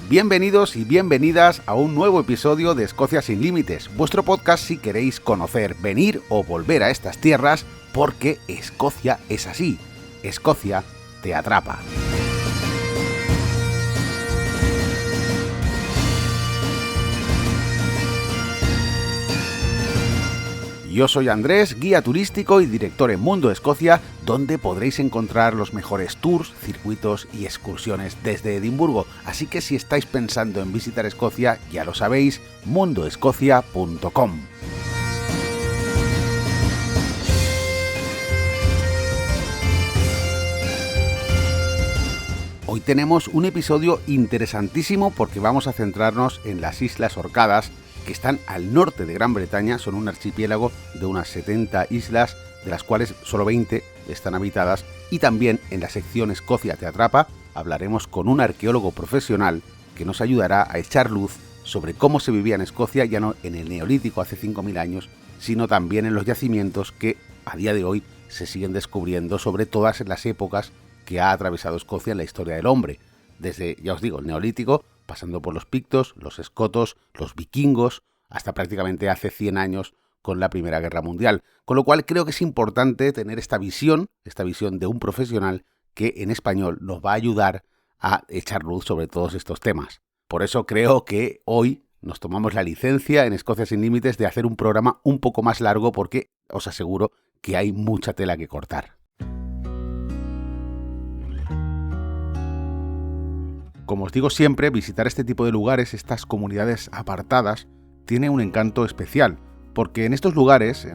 Bienvenidos y bienvenidas a un nuevo episodio de Escocia sin Límites, vuestro podcast si queréis conocer, venir o volver a estas tierras, porque Escocia es así. Escocia te atrapa. Yo soy Andrés, guía turístico y director en Mundo Escocia, donde podréis encontrar los mejores tours, circuitos y excursiones desde Edimburgo. Así que si estáis pensando en visitar Escocia, ya lo sabéis, mundoescocia.com. Hoy tenemos un episodio interesantísimo porque vamos a centrarnos en las Islas Orcadas, que están al norte de Gran Bretaña. Son un archipiélago de unas 70 islas, de las cuales solo 20 están habitadas, y también en la sección Escocia te atrapa hablaremos con un arqueólogo profesional que nos ayudará a echar luz sobre cómo se vivía en Escocia, ya no en el Neolítico hace 5.000 años, sino también en los yacimientos que a día de hoy se siguen descubriendo sobre todas las épocas que ha atravesado Escocia en la historia del hombre, desde, ya os digo, el Neolítico, pasando por los pictos, los escotos, los vikingos, hasta prácticamente hace 100 años con la Primera Guerra Mundial. Con lo cual creo que es importante tener esta visión de un profesional que en español nos va a ayudar a echar luz sobre todos estos temas. Por eso creo que hoy nos tomamos la licencia en Escocia sin Límites de hacer un programa un poco más largo, porque os aseguro que hay mucha tela que cortar. Como os digo siempre, visitar este tipo de lugares, estas comunidades apartadas, tiene un encanto especial, porque en estos lugares,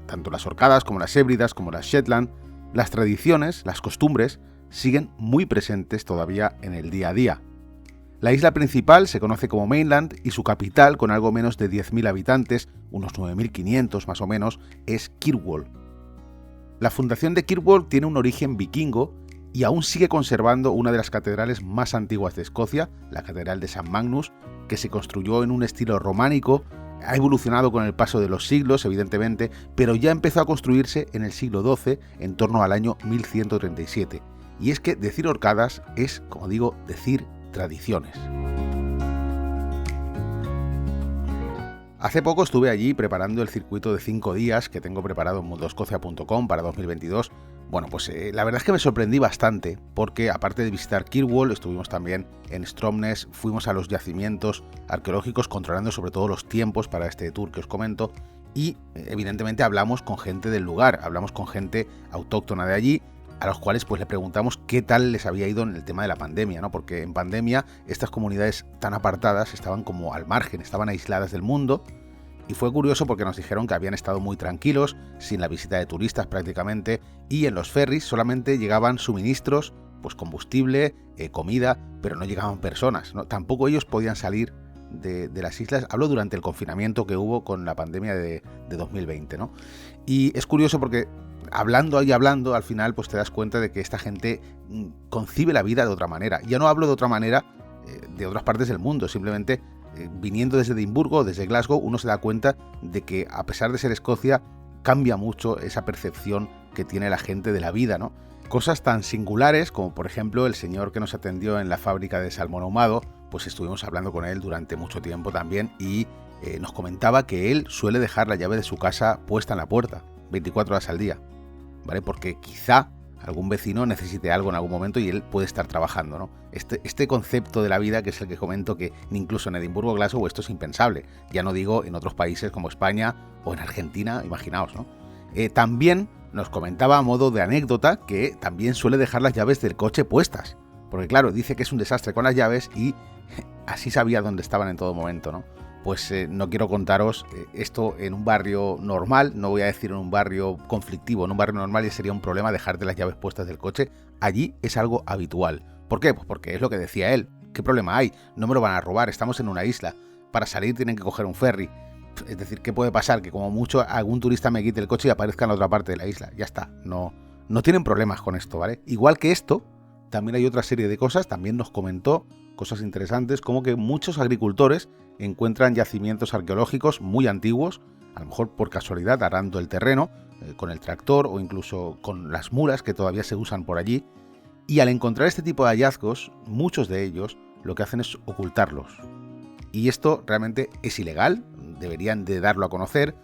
tanto las Orcadas como las Hébridas, como las Shetland, las tradiciones, las costumbres, siguen muy presentes todavía en el día a día. La isla principal se conoce como Mainland y su capital, con algo menos de 10.000 habitantes, unos 9.500 más o menos, es Kirkwall. La fundación de Kirkwall tiene un origen vikingo y aún sigue conservando una de las catedrales más antiguas de Escocia, la Catedral de San Magnus, que se construyó en un estilo románico. Ha evolucionado con el paso de los siglos, evidentemente, pero ya empezó a construirse en el siglo XII, en torno al año 1137. Y es que decir Orcadas es, como digo, decir tradiciones. Hace poco estuve allí preparando el circuito de 5 días que tengo preparado en mundoescocia.com para 2022. Bueno, pues la verdad es que me sorprendí bastante, porque aparte de visitar Kirkwall, estuvimos también en Stromness, fuimos a los yacimientos arqueológicos controlando sobre todo los tiempos para este tour que os comento, y evidentemente hablamos con gente del lugar, hablamos con gente autóctona de allí, a los cuales pues le preguntamos qué tal les había ido en el tema de la pandemia, ¿no? Porque en pandemia estas comunidades tan apartadas estaban como al margen, estaban aisladas del mundo. Y fue curioso porque nos dijeron que habían estado muy tranquilos, sin la visita de turistas prácticamente, y en los ferries solamente llegaban suministros, pues combustible, comida, pero no llegaban personas, ¿no? Tampoco ellos podían salir de las islas. Hablo durante el confinamiento que hubo con la pandemia de 2020, ¿no? Y es curioso porque hablando, al final pues te das cuenta de que esta gente concibe la vida de otra manera. Ya no hablo de otra manera de otras partes del mundo, simplemente viniendo desde Edimburgo, desde Glasgow, uno se da cuenta de que a pesar de ser Escocia, cambia mucho esa percepción que tiene la gente de la vida, ¿no? Cosas tan singulares como, por ejemplo, el señor que nos atendió en la fábrica de salmón ahumado, pues estuvimos hablando con él durante mucho tiempo también, y nos comentaba que él suele dejar la llave de su casa puesta en la puerta, 24 horas al día, ¿vale? Porque quizá algún vecino necesite algo en algún momento y él puede estar trabajando, ¿no? Este concepto de la vida, que es el que comento, que incluso en Edimburgo o Glasgow esto es impensable. Ya no digo en otros países como España o en Argentina, imaginaos, ¿no? También nos comentaba a modo de anécdota que también suele dejar las llaves del coche puestas. Porque claro, dice que es un desastre con las llaves y así sabía dónde estaban en todo momento, ¿no? Pues no quiero contaros esto en un barrio normal, no voy a decir en un barrio conflictivo, en un barrio normal ya sería un problema dejarte las llaves puestas del coche. Allí es algo habitual. ¿Por qué? Pues porque es lo que decía él. ¿Qué problema hay? No me lo van a robar, estamos en una isla. Para salir tienen que coger un ferry. Es decir, ¿qué puede pasar? Que como mucho algún turista me quite el coche y aparezca en la otra parte de la isla. Ya está, no tienen problemas con esto, ¿vale? Igual que esto, también hay otra serie de cosas, también nos comentó cosas interesantes, como que muchos agricultores encuentran yacimientos arqueológicos muy antiguos, a lo mejor por casualidad arando el terreno, con el tractor o incluso con las mulas que todavía se usan por allí, y al encontrar este tipo de hallazgos, muchos de ellos lo que hacen es ocultarlos. Y esto realmente es ilegal, deberían de darlo a conocer,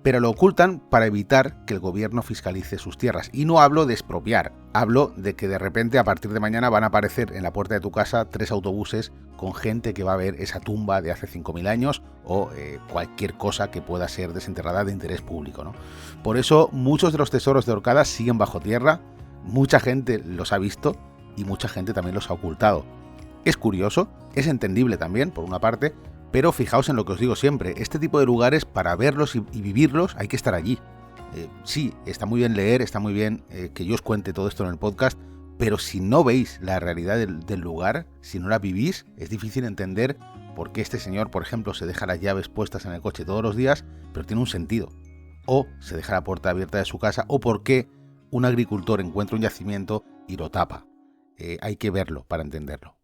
pero lo ocultan para evitar que el gobierno fiscalice sus tierras. Y no hablo de expropiar, hablo de que de repente a partir de mañana van a aparecer en la puerta de tu casa 3 autobuses con gente que va a ver esa tumba de hace 5.000 años o cualquier cosa que pueda ser desenterrada de interés público, ¿no? Por eso muchos de los tesoros de Orcadas siguen bajo tierra, mucha gente los ha visto y mucha gente también los ha ocultado. Es curioso, es entendible también, por una parte, pero fijaos en lo que os digo siempre, este tipo de lugares, para verlos y vivirlos, hay que estar allí. Sí, está muy bien leer, está muy bien que yo os cuente todo esto en el podcast, pero si no veis la realidad del lugar, si no la vivís, es difícil entender por qué este señor, por ejemplo, se deja las llaves puestas en el coche todos los días, pero tiene un sentido. O se deja la puerta abierta de su casa, o por qué un agricultor encuentra un yacimiento y lo tapa. Hay que verlo para entenderlo.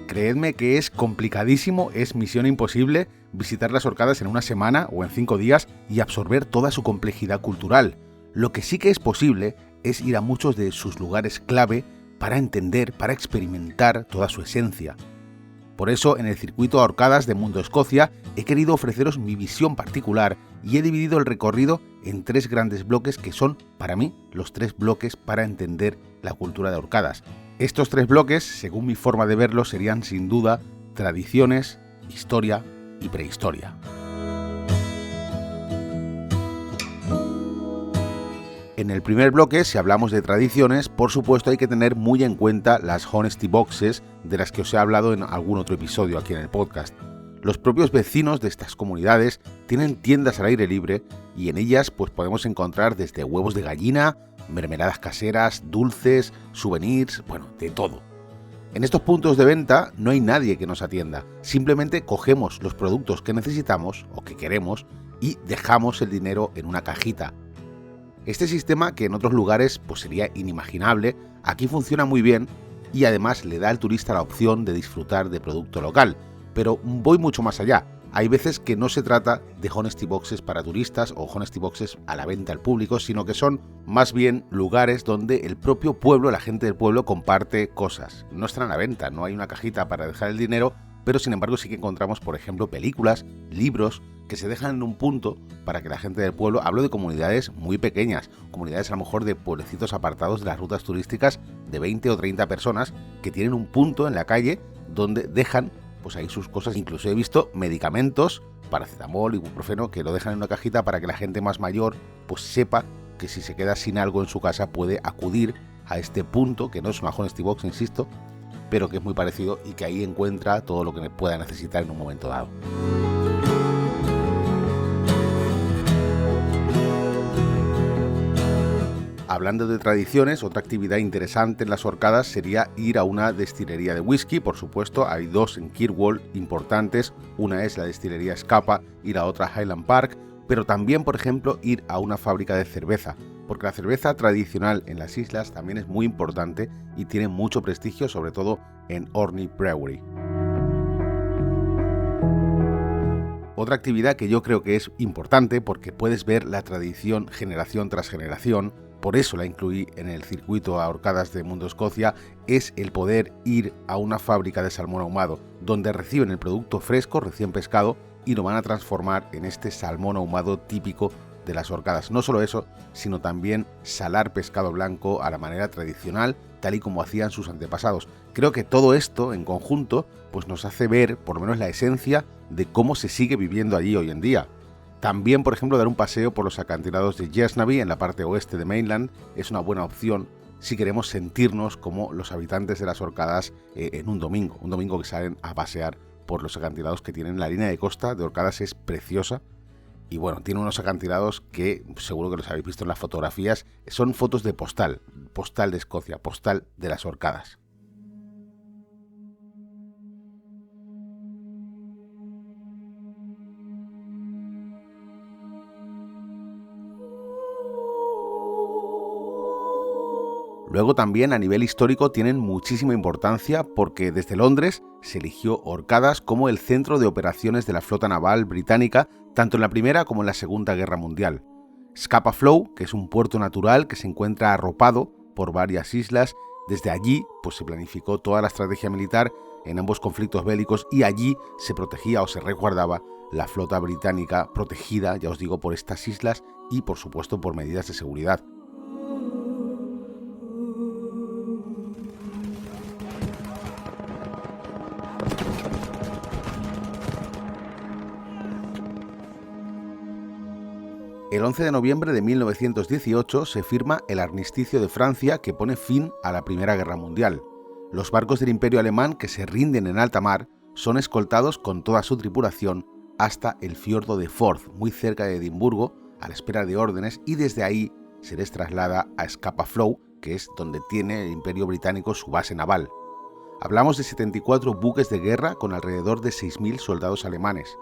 Creedme que es complicadísimo, es misión imposible visitar las Orcadas en una semana o en 5 días y absorber toda su complejidad cultural. Lo que sí que es posible es ir a muchos de sus lugares clave para entender, para experimentar toda su esencia. Por eso, en el circuito a Orcadas de Mundo Escocia, he querido ofreceros mi visión particular y he dividido el recorrido en 3 grandes bloques que son, para mí, los 3 bloques para entender la cultura de Orcadas. Estos 3 bloques, según mi forma de verlo, serían sin duda tradiciones, historia y prehistoria. En el primer bloque, si hablamos de tradiciones, por supuesto hay que tener muy en cuenta las Honesty Boxes de las que os he hablado en algún otro episodio aquí en el podcast. Los propios vecinos de estas comunidades tienen tiendas al aire libre y en ellas pues podemos encontrar desde huevos de gallina, mermeladas caseras, dulces, souvenirs, bueno, de todo. En estos puntos de venta no hay nadie que nos atienda, simplemente cogemos los productos que necesitamos o que queremos y dejamos el dinero en una cajita. Este sistema, que en otros lugares pues sería inimaginable, aquí funciona muy bien y además le da al turista la opción de disfrutar de producto local. Pero voy mucho más allá. Hay veces que no se trata de Honesty Boxes para turistas o Honesty Boxes a la venta al público, sino que son más bien lugares donde el propio pueblo, la gente del pueblo comparte cosas. No están a la venta, no hay una cajita para dejar el dinero, pero sin embargo sí que encontramos, por ejemplo, películas, libros que se dejan en un punto para que la gente del pueblo, hablo de comunidades muy pequeñas, comunidades a lo mejor de pueblecitos apartados de las rutas turísticas de 20 o 30 personas que tienen un punto en la calle donde dejan pues ahí sus cosas. Incluso he visto medicamentos, paracetamol, ibuprofeno, que lo dejan en una cajita para que la gente más mayor pues sepa que si se queda sin algo en su casa puede acudir a este punto, que no es una Honesty Box, insisto, pero que es muy parecido y que ahí encuentra todo lo que pueda necesitar en un momento dado. Hablando de tradiciones, otra actividad interesante en las Orcadas sería ir a una destilería de whisky. Por supuesto, hay 2 en Kirkwall importantes. Una es la destilería Scapa y la otra Highland Park, pero también, por ejemplo, ir a una fábrica de cerveza, porque la cerveza tradicional en las islas también es muy importante y tiene mucho prestigio, sobre todo en Orkney Brewery. Otra actividad que yo creo que es importante porque puedes ver la tradición generación tras generación, por eso la incluí en el circuito a Orcadas de Mundo Escocia, es el poder ir a una fábrica de salmón ahumado, donde reciben el producto fresco, recién pescado, y lo van a transformar en este salmón ahumado típico de las Orcadas. No solo eso, sino también salar pescado blanco a la manera tradicional, tal y como hacían sus antepasados. Creo que todo esto en conjunto pues nos hace ver por lo menos la esencia de cómo se sigue viviendo allí hoy en día. También, por ejemplo, dar un paseo por los acantilados de Yesnavy en la parte oeste de Mainland es una buena opción si queremos sentirnos como los habitantes de las Orcadas en un domingo que salen a pasear por los acantilados que tienen. La línea de costa de Orcadas es preciosa y bueno, tiene unos acantilados que seguro que los habéis visto en las fotografías, son fotos de postal de Escocia, postal de las Orcadas. Luego también a nivel histórico tienen muchísima importancia porque desde Londres se eligió Orcadas como el centro de operaciones de la flota naval británica tanto en la Primera como en la Segunda Guerra Mundial. Scapa Flow, que es un puerto natural que se encuentra arropado por varias islas. Desde allí pues se planificó toda la estrategia militar en ambos conflictos bélicos y allí se protegía o se resguardaba la flota británica protegida, ya os digo, por estas islas y por supuesto por medidas de seguridad. El 11 de noviembre de 1918 se firma el armisticio de Francia que pone fin a la Primera Guerra Mundial. Los barcos del Imperio Alemán que se rinden en alta mar son escoltados con toda su tripulación hasta el fiordo de Forth, muy cerca de Edimburgo, a la espera de órdenes, y desde ahí se les traslada a Scapa Flow, que es donde tiene el Imperio Británico su base naval. Hablamos de 74 buques de guerra con alrededor de 6.000 soldados alemanes.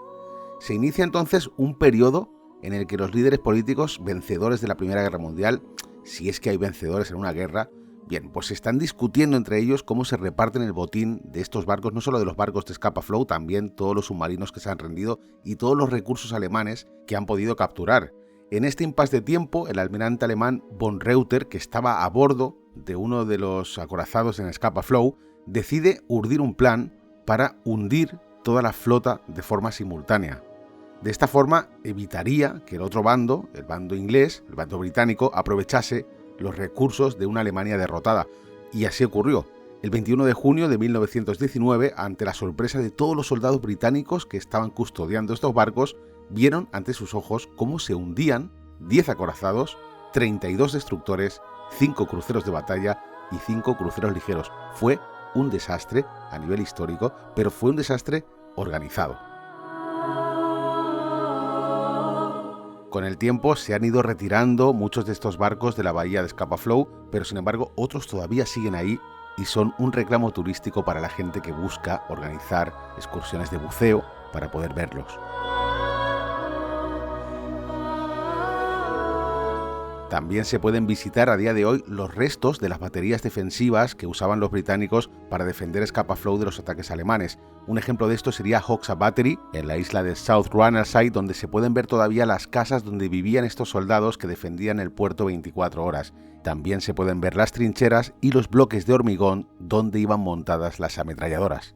Se inicia entonces un periodo en el que los líderes políticos vencedores de la Primera Guerra Mundial, si es que hay vencedores en una guerra, bien, pues se están discutiendo entre ellos cómo se reparten el botín de estos barcos, no solo de los barcos de Scapa Flow, también todos los submarinos que se han rendido y todos los recursos alemanes que han podido capturar. En este impasse de tiempo, el almirante alemán von Reuter, que estaba a bordo de uno de los acorazados en Scapa Flow, decide urdir un plan para hundir toda la flota de forma simultánea. De esta forma evitaría que el otro bando, el bando inglés, el bando británico, aprovechase los recursos de una Alemania derrotada. Y así ocurrió. El 21 de junio de 1919, ante la sorpresa de todos los soldados británicos que estaban custodiando estos barcos, vieron ante sus ojos cómo se hundían 10 acorazados, 32 destructores, 5 cruceros de batalla y 5 cruceros ligeros. Fue un desastre a nivel histórico, pero fue un desastre organizado. Con el tiempo se han ido retirando muchos de estos barcos de la bahía de Scapa Flow, pero sin embargo otros todavía siguen ahí y son un reclamo turístico para la gente que busca organizar excursiones de buceo para poder verlos. También se pueden visitar a día de hoy los restos de las baterías defensivas que usaban los británicos para defender Scapa Flow de los ataques alemanes. Un ejemplo de esto sería Hoxa Battery, en la isla de South Runnelside, donde se pueden ver todavía las casas donde vivían estos soldados que defendían el puerto 24 horas. También se pueden ver las trincheras y los bloques de hormigón donde iban montadas las ametralladoras.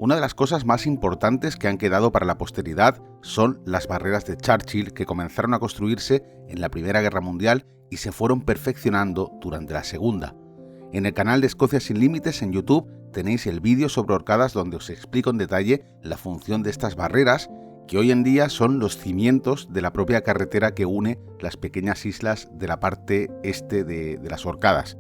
Una de las cosas más importantes que han quedado para la posteridad son las barreras de Churchill, que comenzaron a construirse en la Primera Guerra Mundial y se fueron perfeccionando durante la Segunda. En el canal de Escocia Sin Límites en YouTube tenéis el vídeo sobre Orcadas donde os explico en detalle la función de estas barreras, que hoy en día son los cimientos de la propia carretera que une las pequeñas islas de la parte este de las Orcadas.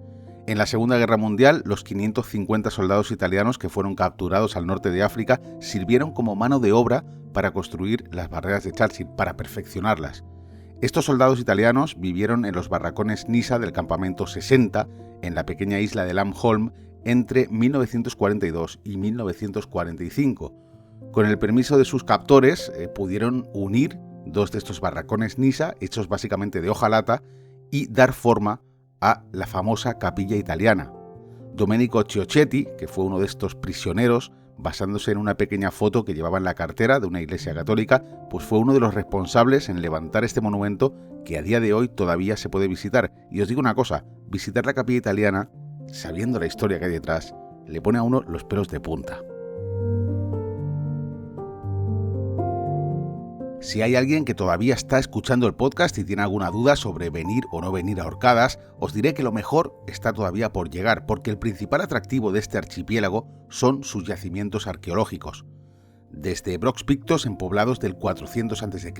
En la Segunda Guerra Mundial, los 550 soldados italianos que fueron capturados al norte de África sirvieron como mano de obra para construir las barreras de Churchill, para perfeccionarlas. Estos soldados italianos vivieron en los barracones Nisa del campamento 60, en la pequeña isla de Lamholm, entre 1942 y 1945. Con el permiso de sus captores, pudieron unir dos de estos barracones Nisa, hechos básicamente de hojalata, y dar forma a la famosa capilla italiana. Domenico Ciochetti, que fue uno de estos prisioneros, basándose en una pequeña foto que llevaba en la cartera de una iglesia católica, pues fue uno de los responsables en levantar este monumento que a día de hoy todavía se puede visitar. Y os digo una cosa, visitar la capilla italiana, sabiendo la historia que hay detrás, le pone a uno los pelos de punta. Si hay alguien que todavía está escuchando el podcast y tiene alguna duda sobre venir o no venir a Orcadas, os diré que lo mejor está todavía por llegar, porque el principal atractivo de este archipiélago son sus yacimientos arqueológicos. Desde Brox Pictos en poblados del 400 a.C.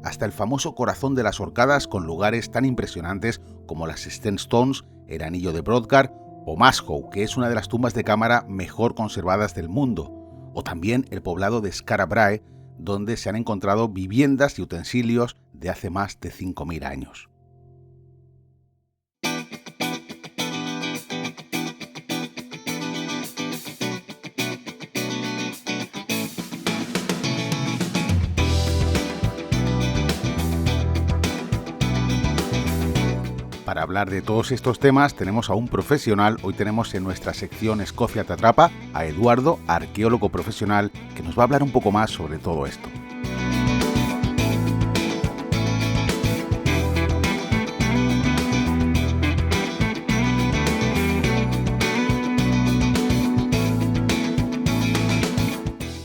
hasta el famoso corazón de las Orcadas con lugares tan impresionantes como las Sten Stones, el Anillo de Brodgar o Mashow, que es una de las tumbas de cámara mejor conservadas del mundo, o también el poblado de Skara Brae, donde se han encontrado viviendas y utensilios de hace más de 5.000 años. para hablar de todos estos temas tenemos a un profesional. Hoy tenemos en nuestra sección Escocia te atrapa a Eduardo, arqueólogo profesional, que nos va a hablar un poco más sobre todo esto.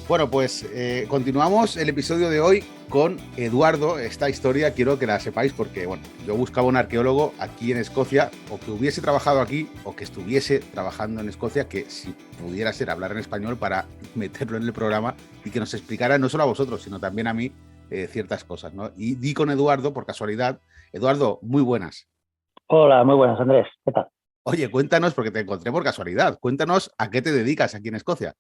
Bueno, pues continuamos el episodio de hoy con Eduardo. Esta historia quiero que la sepáis porque, bueno, yo buscaba un arqueólogo aquí en Escocia, o que hubiese trabajado aquí, o que estuviese trabajando en Escocia, que si pudiera ser hablar en español para meterlo en el programa y que nos explicara no solo a vosotros, sino también a mí ciertas cosas, ¿no? Y di con Eduardo por casualidad. Eduardo, muy buenas. Hola, muy buenas, Andrés. ¿Qué tal? Oye, cuéntanos, porque te encontré por casualidad, cuéntanos a qué te dedicas aquí en Escocia.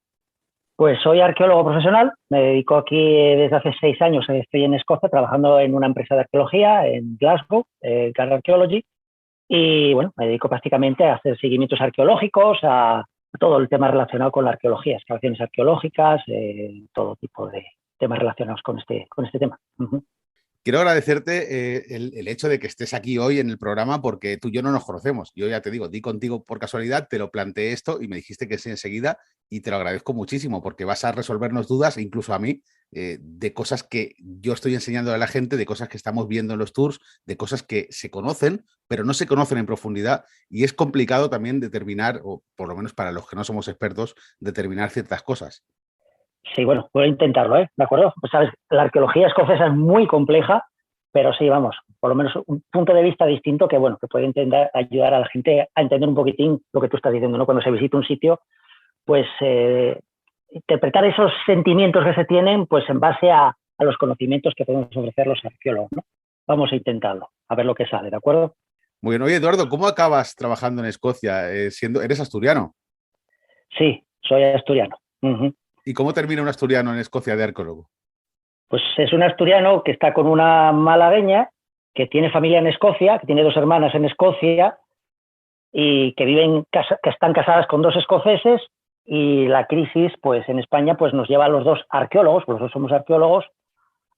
Pues soy arqueólogo profesional, me dedico aquí desde hace 6 años, estoy en Escocia trabajando en una empresa de arqueología en Glasgow, Glasgow Archaeology, y bueno, me dedico prácticamente a hacer seguimientos arqueológicos, a todo el tema relacionado con la arqueología, excavaciones arqueológicas, todo tipo de temas relacionados con este tema. Quiero agradecerte el hecho de que estés aquí hoy en el programa porque tú y yo no nos conocemos. Yo ya te digo, di contigo por casualidad, te lo planteé esto y me dijiste que sí enseguida y te lo agradezco muchísimo porque vas a resolvernos dudas, incluso a mí, de cosas que yo estoy enseñando a la gente, de cosas que estamos viendo en los tours, de cosas que se conocen, pero no se conocen en profundidad y es complicado también determinar, o por lo menos para los que no somos expertos, determinar ciertas cosas. Sí, bueno, voy a intentarlo, ¿De acuerdo? Pues sabes, la arqueología escocesa es muy compleja, pero sí, vamos, por lo menos un punto de vista distinto que, bueno, que puede ayudar a la gente a entender un poquitín lo que tú estás diciendo, ¿no? Cuando se visita un sitio, pues interpretar esos sentimientos que se tienen, pues en base a los conocimientos que podemos ofrecer los arqueólogos, ¿no? Vamos a intentarlo, a ver lo que sale, ¿de acuerdo? Muy bien. Oye, Eduardo, ¿cómo acabas trabajando en Escocia? ¿Eres asturiano? Sí, soy asturiano. ¿Y cómo termina un asturiano en Escocia de arqueólogo? Pues es un asturiano que está con una malagueña, que tiene familia en Escocia, que tiene 2 hermanas en Escocia y que están casadas con 2 escoceses, y la crisis, pues en España, pues nos lleva a los 2 arqueólogos, pues los 2 somos arqueólogos,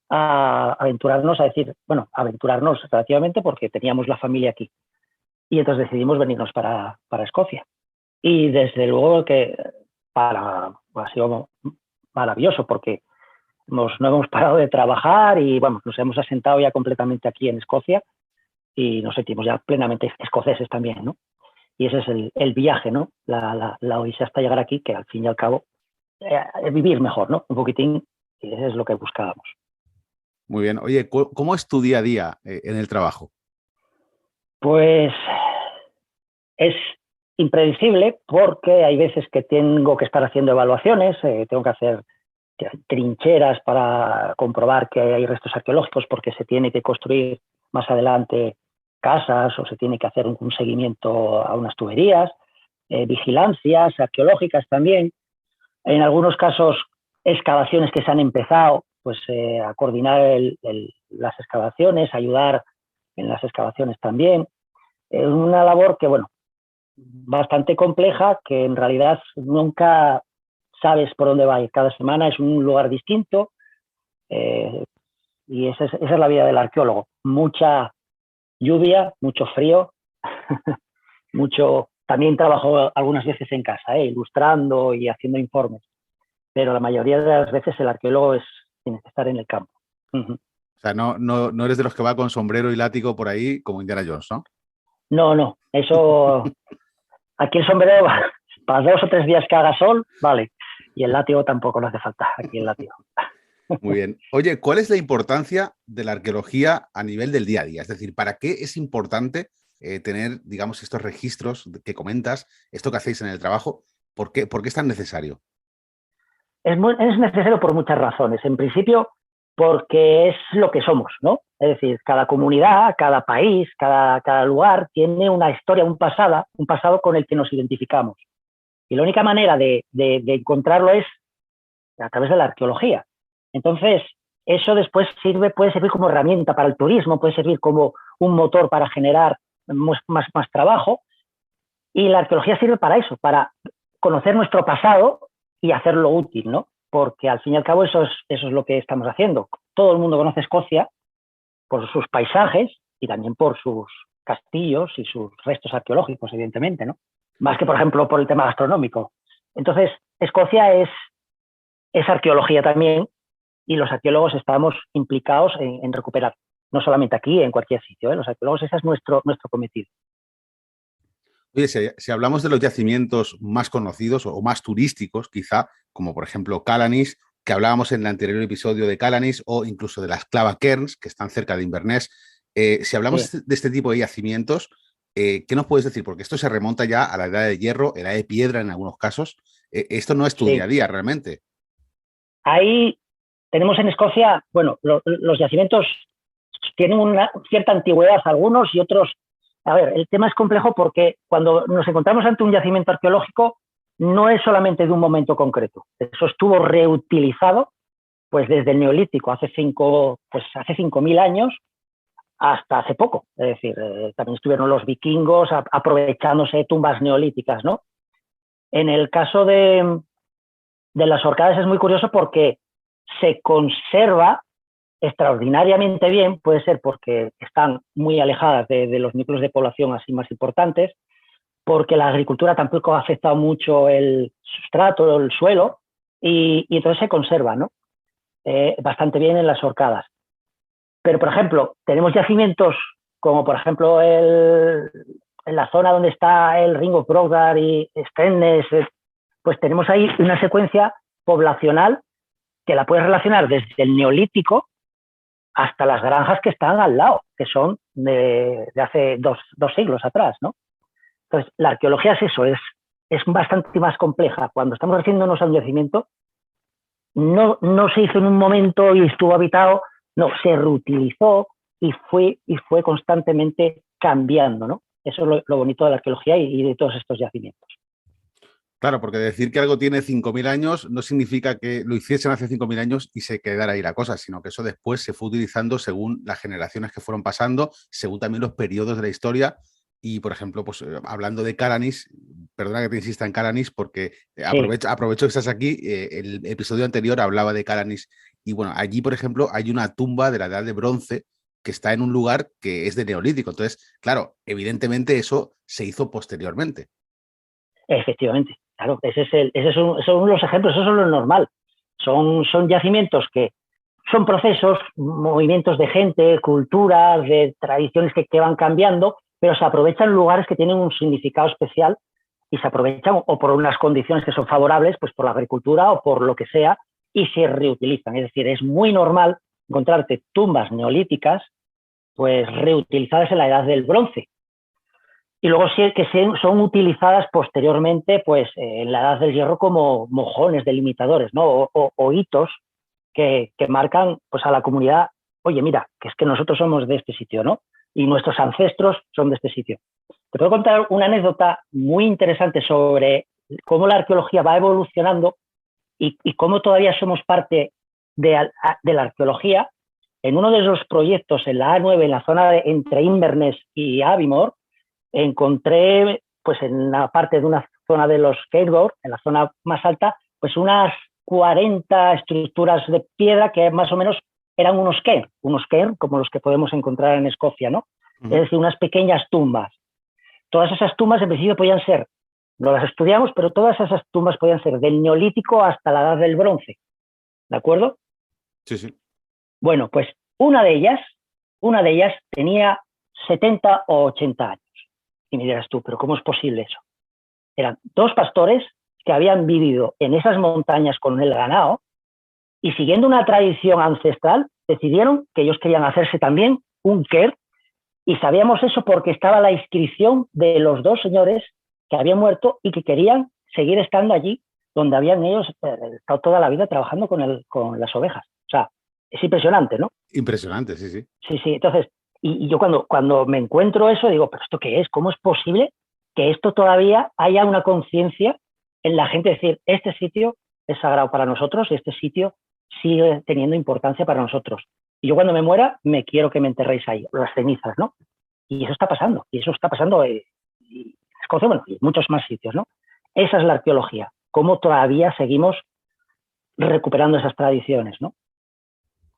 a aventurarnos, a decir, bueno, aventurarnos relativamente porque teníamos la familia aquí. Y entonces decidimos venirnos para Escocia. Y desde luego que ha sido maravilloso porque no hemos parado de trabajar y vamos, nos hemos asentado ya completamente aquí en Escocia y nos sentimos ya plenamente escoceses también, ¿no? Y ese es el viaje, ¿no? La odisea hasta llegar aquí, que al fin y al cabo vivir mejor, ¿no? Un poquitín, y eso es lo que buscábamos. Muy bien. Oye, ¿cómo es tu día a día en el trabajo? Pues es impredecible porque hay veces que tengo que estar haciendo evaluaciones, tengo que hacer trincheras para comprobar que hay restos arqueológicos porque se tiene que construir más adelante casas o se tiene que hacer un seguimiento a unas tuberías, vigilancias arqueológicas también. En algunos casos, excavaciones que se han empezado, pues a coordinar las excavaciones, ayudar en las excavaciones también. Es una labor que, bueno, bastante compleja, que en realidad nunca sabes por dónde va a ir. Cada semana es un lugar distinto y esa es la vida del arqueólogo. Mucha lluvia, mucho frío, También trabajo algunas veces en casa, ilustrando y haciendo informes, pero la mayoría de las veces el arqueólogo tiene que estar en el campo. O sea, no eres de los que va con sombrero y látigo por ahí como Indiana Jones, ¿no? No, eso... Aquí el sombrero para 2 o 3 días que haga sol, vale. Y el látigo tampoco no hace falta, aquí el látigo. Muy bien. Oye, ¿cuál es la importancia de la arqueología a nivel del día a día? Es decir, ¿para qué es importante tener, digamos, estos registros que comentas, esto que hacéis en el trabajo? ¿Por qué es tan necesario? Es necesario por muchas razones. En principio, porque es lo que somos, ¿no? Es decir, cada comunidad, cada país, cada lugar tiene una historia, un pasado con el que nos identificamos. Y la única manera de encontrarlo es a través de la arqueología. Entonces, eso después puede servir como herramienta para el turismo, puede servir como un motor para generar más trabajo. Y la arqueología sirve para eso, para conocer nuestro pasado y hacerlo útil, ¿no? Porque al fin y al cabo eso es lo que estamos haciendo. Todo el mundo conoce Escocia por sus paisajes y también por sus castillos y sus restos arqueológicos, evidentemente, ¿no? Más que, por ejemplo, por el tema gastronómico. Entonces, Escocia es arqueología también, y los arqueólogos estamos implicados en recuperar, no solamente aquí, en cualquier sitio, ¿eh? Los arqueólogos, ese es nuestro cometido. Oye, si hablamos de los yacimientos más conocidos o más turísticos, quizá, como por ejemplo Callanis, que hablábamos en el anterior episodio de Callanis, o incluso de las Clava Cairns, que están cerca de Inverness, si hablamos Sí. de este tipo de yacimientos, ¿qué nos puedes decir? Porque esto se remonta ya a la edad de hierro, edad de piedra en algunos casos. Esto no es tu día a Sí. día realmente. Ahí tenemos en Escocia, bueno, los yacimientos tienen una cierta antigüedad algunos y otros. A ver, el tema es complejo porque cuando nos encontramos ante un yacimiento arqueológico no es solamente de un momento concreto. Eso estuvo reutilizado pues desde el Neolítico, hace 5.000 años hasta hace poco. Es decir, también estuvieron los vikingos aprovechándose de tumbas neolíticas, ¿no? En el caso de las Orcadas es muy curioso porque se conserva extraordinariamente bien, puede ser porque están muy alejadas de los núcleos de población así más importantes, porque la agricultura tampoco ha afectado mucho el sustrato, el suelo, y entonces se conserva, ¿no? Bastante bien en las Orcadas. Pero, por ejemplo, tenemos yacimientos como, por ejemplo, en la zona donde está el Ring of Brodgar y Strängnäs, pues tenemos ahí una secuencia poblacional que la puedes relacionar desde el Neolítico hasta las granjas que están al lado, que son de hace dos siglos atrás, ¿no? Entonces, la arqueología es eso, es bastante más compleja. Cuando estamos haciéndonos a un yacimiento, no se hizo en un momento y estuvo habitado, no, se reutilizó y fue constantemente cambiando, ¿no? Eso es lo bonito de la arqueología y de todos estos yacimientos. Claro, porque decir que algo tiene 5.000 años no significa que lo hiciesen hace 5.000 años y se quedara ahí la cosa, sino que eso después se fue utilizando según las generaciones que fueron pasando, según también los periodos de la historia. Y, por ejemplo, pues hablando de Callanis, perdona que te insista en Callanis porque Sí. aprovecho que estás aquí, el episodio anterior hablaba de Callanis y bueno, allí, por ejemplo, hay una tumba de la Edad de Bronce que está en un lugar que es de Neolítico. Entonces, claro, evidentemente eso se hizo posteriormente. Efectivamente, claro, son los ejemplos, eso es lo normal. Son yacimientos que son procesos, movimientos de gente, culturas, de tradiciones que van cambiando, pero se aprovechan lugares que tienen un significado especial y se aprovechan o por unas condiciones que son favorables, pues por la agricultura o por lo que sea, y se reutilizan. Es decir, es muy normal encontrarte tumbas neolíticas pues reutilizadas en la edad del bronce. Y luego sí que son utilizadas posteriormente pues, en la edad del hierro como mojones delimitadores, ¿no? o hitos que marcan pues, a la comunidad, oye, mira, que es que nosotros somos de este sitio, ¿no? Y nuestros ancestros son de este sitio. Te puedo contar una anécdota muy interesante sobre cómo la arqueología va evolucionando y cómo todavía somos parte de la arqueología. En uno de esos proyectos en la A9, en la zona entre Inverness y Aviemore, encontré, pues en la parte de una zona de los Cairngorm, en la zona más alta, pues unas 40 estructuras de piedra que más o menos eran unos cairn como los que podemos encontrar en Escocia, ¿no? Es decir, unas pequeñas tumbas. Todas esas tumbas en principio podían ser, no las estudiamos, pero todas esas tumbas podían ser del Neolítico hasta la Edad del Bronce, ¿de acuerdo? Sí, sí. Bueno, pues una de ellas tenía 70 o 80 años. Y me dirás tú, ¿pero cómo es posible eso? Eran dos pastores que habían vivido en esas montañas con el ganado y siguiendo una tradición ancestral decidieron que ellos querían hacerse también un cairn y sabíamos eso porque estaba la inscripción de los dos señores que habían muerto y que querían seguir estando allí donde habían ellos estado toda la vida trabajando con las ovejas. O sea, es impresionante, ¿no? Impresionante, sí, sí. Sí, sí. Entonces, y yo cuando me encuentro eso, digo, ¿pero esto qué es? ¿Cómo es posible que esto todavía haya una conciencia en la gente? Decir, este sitio es sagrado para nosotros y este sitio sigue teniendo importancia para nosotros. Y yo cuando me muera, me quiero que me enterréis ahí, las cenizas, ¿no? Y eso está pasando en Escocia, bueno, y muchos más sitios, ¿no? Esa es la arqueología, cómo todavía seguimos recuperando esas tradiciones, ¿no?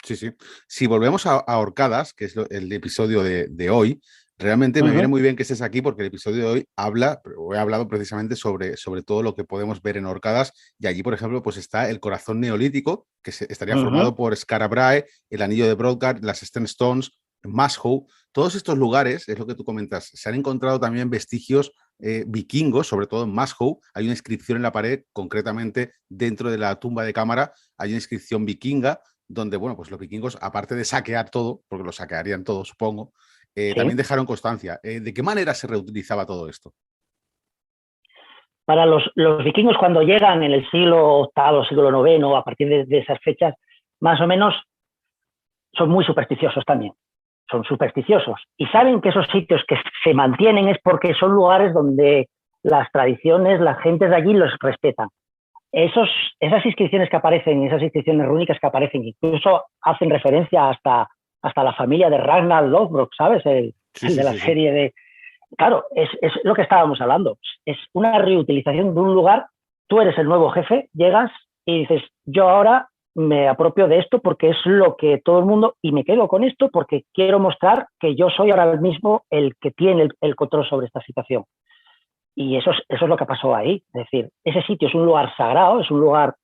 Sí, sí. Si volvemos a Orcadas, que es el episodio de hoy, Realmente me viene Ujú, muy bien que estés aquí porque el episodio de hoy he hablado precisamente sobre todo lo que podemos ver en Orcadas y allí, por ejemplo, pues está el corazón neolítico que estaría ujú. formado por Skara Brae, el anillo de Broadgard, las Sten Stones, Mashow. Todos estos lugares, es lo que tú comentas, se han encontrado también vestigios vikingos, sobre todo en Mashow. Hay una inscripción en la pared, concretamente dentro de la tumba de cámara, hay una inscripción vikinga donde, bueno, pues los vikingos, aparte de saquear todo, porque lo saquearían todo, supongo, también Sí. dejaron constancia. ¿De qué manera se reutilizaba todo esto? Para los vikingos, cuando llegan en el siglo VIII, siglo IX, a partir de esas fechas, más o menos son muy supersticiosos también. Son supersticiosos. Y saben que esos sitios que se mantienen es porque son lugares donde las tradiciones, las gentes de allí los respetan. Esas inscripciones que aparecen, esas inscripciones rúnicas que aparecen, incluso hacen referencia hasta la familia de Ragnar Lothbrok, ¿sabes? Sí, El de sí, la sí, sí. serie de... Claro, es lo que estábamos hablando. Es una reutilización de un lugar. Tú eres el nuevo jefe, llegas y dices, yo ahora me apropio de esto porque es lo que todo el mundo, y me quedo con esto porque quiero mostrar que yo soy ahora mismo el que tiene el control sobre esta situación. Y eso es lo que pasó ahí. Es decir, ese sitio es un lugar sagrado, es un lugar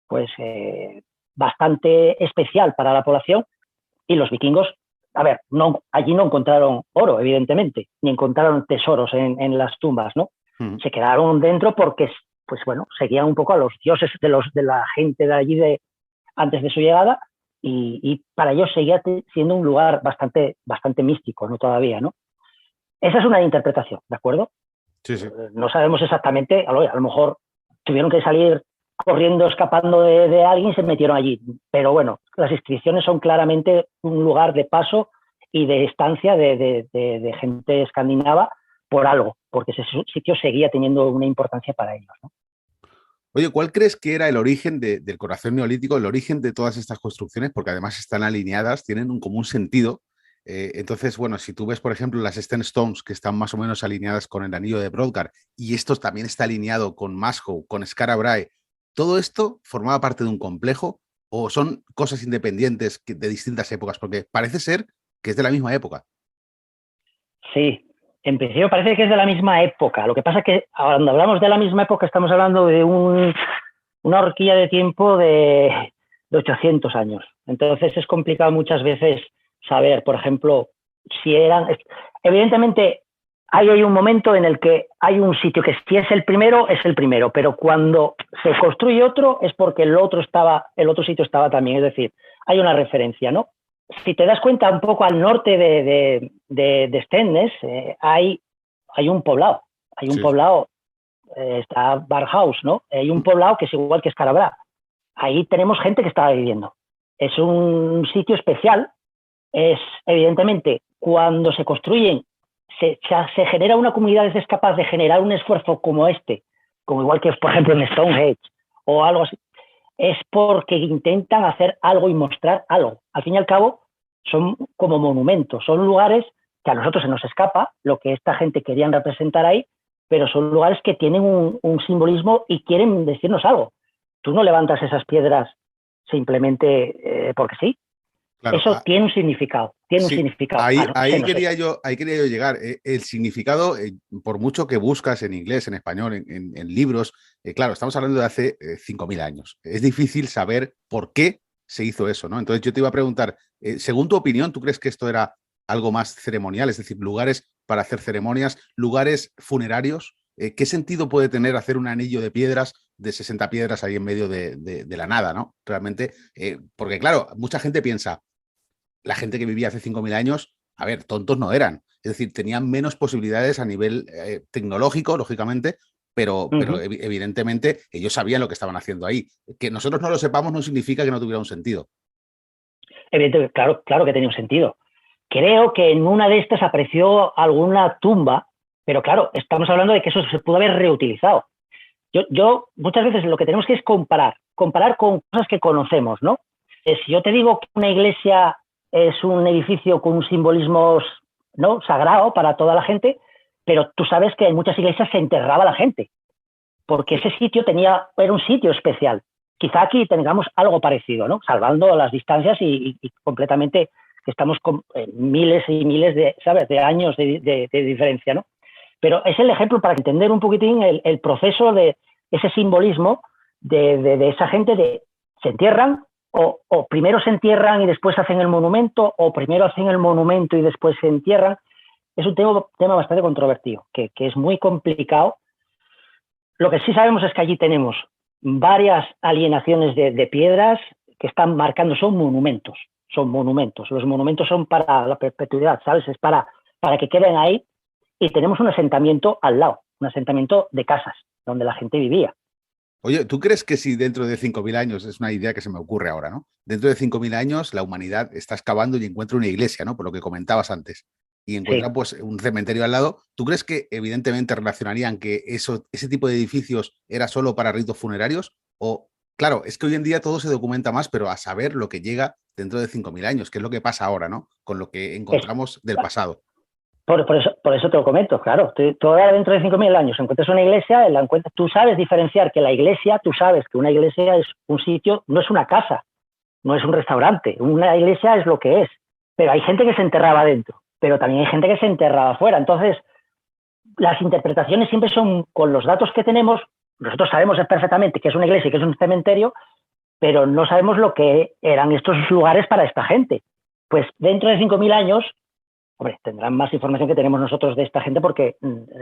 pues bastante especial para la población, y los vikingos, a ver, allí no encontraron oro, evidentemente, ni encontraron tesoros en las tumbas, ¿no? Mm. Se quedaron dentro porque, pues bueno, seguían un poco a los dioses de la gente de allí antes de su llegada, y para ellos seguía siendo un lugar bastante místico, ¿no? Todavía, ¿no? Esa es una interpretación, ¿de acuerdo? Sí, sí. No sabemos exactamente, a lo mejor tuvieron que salir corriendo, escapando de alguien y se metieron allí. Pero bueno, las inscripciones son claramente un lugar de paso y de estancia de gente escandinava por algo, porque ese sitio seguía teniendo una importancia para ellos, ¿no? Oye, ¿cuál crees que era el origen del corazón neolítico, el origen de todas estas construcciones? Porque además están alineadas, tienen un común sentido. Entonces, bueno, si tú ves, por ejemplo, las Sten Stones, que están más o menos alineadas con el anillo de Broadgard, y esto también está alineado con Mashow, con Skara Brae, ¿todo esto formaba parte de un complejo o son cosas independientes de distintas épocas? Porque parece ser que es de la misma época. Sí, en principio parece que es de la misma época. Lo que pasa es que cuando hablamos de la misma época estamos hablando de una horquilla de tiempo de 800 años. Entonces es complicado muchas veces saber, por ejemplo, si eran... Evidentemente hay un momento en el que hay un sitio que si es el primero, pero cuando se construye otro es porque el otro sitio estaba también, es decir, hay una referencia, ¿no? Si te das cuenta, un poco al norte de Stendnes hay un poblado, hay un Sí, sí. poblado, está Barhaus, ¿no? Hay un poblado que es igual que Escarabra. Ahí tenemos gente que estaba viviendo. Es un sitio especial. Es, evidentemente, cuando se construyen, se genera una comunidad que es capaz de generar un esfuerzo como este, como igual que, por ejemplo, en Stonehenge o algo así, es porque intentan hacer algo y mostrar algo. Al fin y al cabo, son como monumentos, son lugares que a nosotros se nos escapa lo que esta gente querían representar ahí, pero son lugares que tienen un simbolismo y quieren decirnos algo. Tú no levantas esas piedras simplemente porque sí. Claro, Eso tiene un sí, significado. Ah, no, ahí quería yo llegar. El significado, por mucho que buscas en inglés, en español, en libros, claro, estamos hablando de hace 5.000 años. Es difícil saber por qué se hizo eso, ¿no? Entonces yo te iba a preguntar, según tu opinión, ¿tú crees que esto era algo más ceremonial? Es decir, lugares para hacer ceremonias, lugares funerarios. ¿Qué sentido puede tener hacer un anillo de piedras, de 60 piedras ahí en medio de la nada, ¿no? Realmente, porque claro, mucha gente piensa la gente que vivía hace 5.000 años, a ver, tontos no eran. Es decir, tenían menos posibilidades a nivel tecnológico, lógicamente, pero evidentemente ellos sabían lo que estaban haciendo ahí. Que nosotros no lo sepamos no significa que no tuviera un sentido. Evidentemente, claro que tenía un sentido. Creo que en una de estas apareció alguna tumba, pero claro, estamos hablando de que eso se pudo haber reutilizado. Yo muchas veces lo que tenemos que es comparar con cosas que conocemos, ¿no? Si yo te digo que una iglesia es un edificio con un simbolismo, ¿no?, sagrado para toda la gente, pero tú sabes que en muchas iglesias se enterraba la gente, porque Sí. ese sitio era un sitio especial. Quizá aquí tengamos algo parecido, ¿no? Salvando las distancias y completamente que estamos con miles y miles de, ¿sabes?, de años de diferencia, ¿no? Pero es el ejemplo para entender un poquitín el proceso de ese simbolismo de esa gente de se entierran o primero se entierran y después hacen el monumento, o primero hacen el monumento y después se entierran. Es un tema bastante controvertido, que es muy complicado. Lo que sí sabemos es que allí tenemos varias alienaciones de piedras que están marcando, son monumentos. Los monumentos son para la perpetuidad, ¿sabes? Es para que queden ahí, y tenemos un asentamiento al lado, un asentamiento de casas, donde la gente vivía. Oye, ¿tú crees que si dentro de 5.000 años, es una idea que se me ocurre ahora, ¿no? Dentro de 5.000 años la humanidad está excavando y encuentra una iglesia, ¿no? Por lo que comentabas antes, y encuentra Sí. pues un cementerio al lado. ¿Tú crees que evidentemente relacionarían que ese tipo de edificios era solo para ritos funerarios? O, claro, es que hoy en día todo se documenta más, pero a saber lo que llega dentro de 5.000 años, que es lo que pasa ahora, ¿no? Con lo que Es, encontramos del pasado. por eso te lo comento, claro. Tú ahora dentro de 5.000 años encuentras una iglesia, tú sabes diferenciar que la iglesia, tú sabes que una iglesia es un sitio, no es una casa, no es un restaurante. Una iglesia es lo que es. Pero hay gente que se enterraba dentro, pero también hay gente que se enterraba afuera. Entonces, las interpretaciones siempre son con los datos que tenemos. Nosotros sabemos perfectamente que es una iglesia y que es un cementerio, pero no sabemos lo que eran estos lugares para esta gente. Pues dentro de 5.000 años, hombre, tendrán más información que tenemos nosotros de esta gente, porque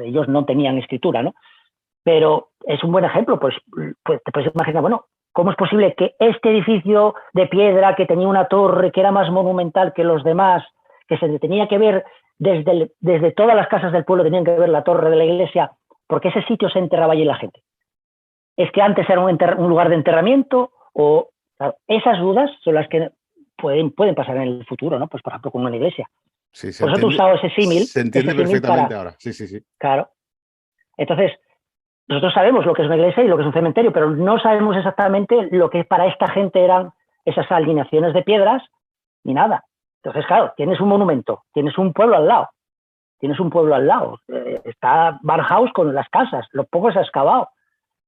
ellos no tenían escritura, ¿no? Pero es un buen ejemplo, pues te puedes imaginar, bueno, ¿cómo es posible que este edificio de piedra, que tenía una torre, que era más monumental que los demás, que se tenía que ver desde todas las casas del pueblo, tenían que ver la torre de la iglesia, porque ese sitio se enterraba allí la gente? ¿Es que antes era un lugar de enterramiento? O, claro, esas dudas son las que pueden pasar en el futuro, ¿no? Pues por ejemplo con una iglesia. Sí, Por eso te he usado ese se entiende símil perfectamente para, ahora. Sí, sí, sí. claro. Entonces, nosotros sabemos lo que es una iglesia y lo que es un cementerio, pero no sabemos exactamente lo que para esta gente eran esas alineaciones de piedras ni nada. Entonces, claro, tienes un monumento, tienes un pueblo al lado, está Barnhouse con las casas, lo poco se ha excavado,